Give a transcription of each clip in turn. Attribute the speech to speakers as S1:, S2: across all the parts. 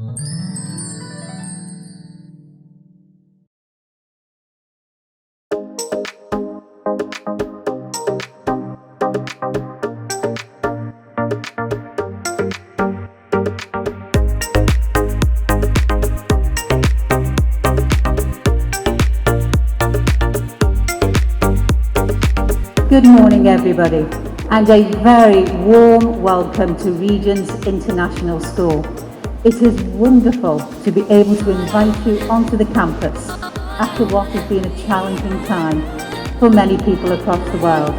S1: Good morning, everybody, and a very warm welcome to Regent's International School. It is wonderful to be able to invite you onto the campus after what has been a challenging time for many people across the world.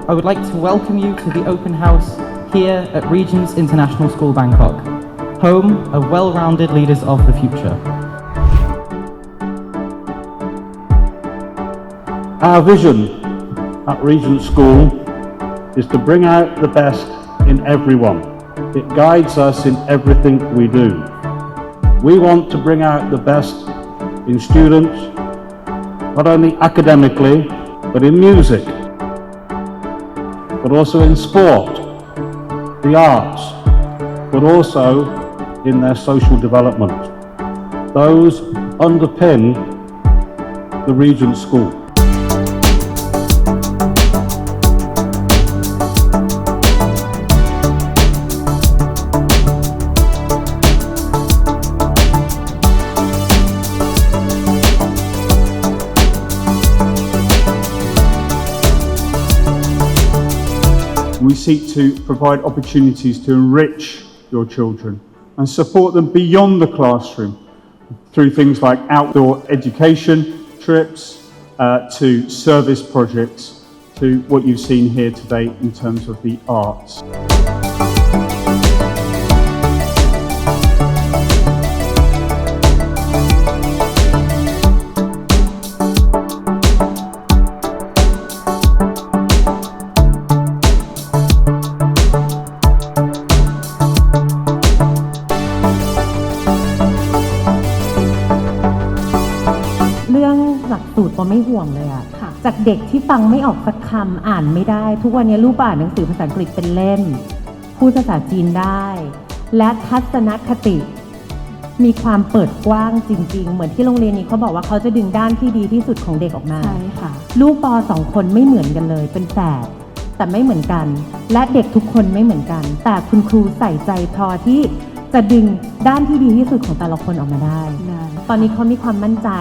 S2: I would like to welcome you to the open house here at Regent's International School, Bangkok, home of well-rounded leaders of the future.
S3: Our vision at Regent School is to bring out the best in everyone. It guides us in everything we do. We want to bring out the best in students, not only academically, but in music, but also in sport, the arts, but also in their social development. Those underpin the Regent School.
S4: We seek to provide opportunities to enrich your children and support them beyond the classroom through things like outdoor education trips, to service projects, to what you've seen here today in terms of the arts.
S1: เรื่องหลักสูตรปอไม่ห่วงเลยอะจากเด็กที่ฟังไม่ออกสักคำอ่านไม่ได้ทุกวันนี้ลูกอ่านหนังสือภาษาอังกฤษเป็นเล่มพูดภาษาจีนได้และทัศนคติมีความเปิดกว้างจริงๆเหมือนที่โรงเรียนนี้เขาบอกว่าเขาจะดึงด้านที่ดีที่สุดของเด็กออกมาใช่ค่ะลูกปอ2 คนไม่เหมือนกันเลยเป็นแฝดแต่ไม่เหมือนกันและเด็กทุกคนไม่เหมือนกันแต่คุณครูใส่ใจพอที่จะดึงด้านที่ดีที่สุดของแต่ละคนออกมาได้ตอนนี้เขามีความมั่นใจ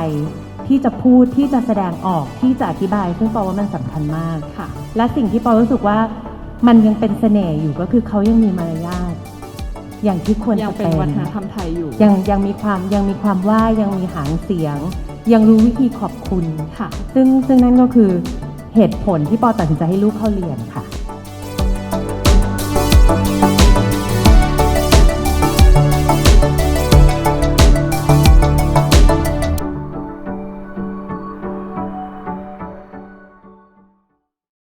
S1: ที่จะพูดที่จะแสดงออกที่จะอธิบายซึ่งปอว่ามันสำคัญมากค่ะและสิ่งที่ปอรู้สึกว่ามันยังเป็นเสน่ห์อยู่ก็คือเขายังมีมารยาทอย่างที่ควรจะเป็นวัฒนธรรมไทยอยู่ยังมีความว่ายังมีหางเสียงยังรู้วิธีขอบคุณค่ะซึ่งนั่นก็คือเหตุผลที่ปอตัดสินใจให้ลูกเข้าเรียนค่ะ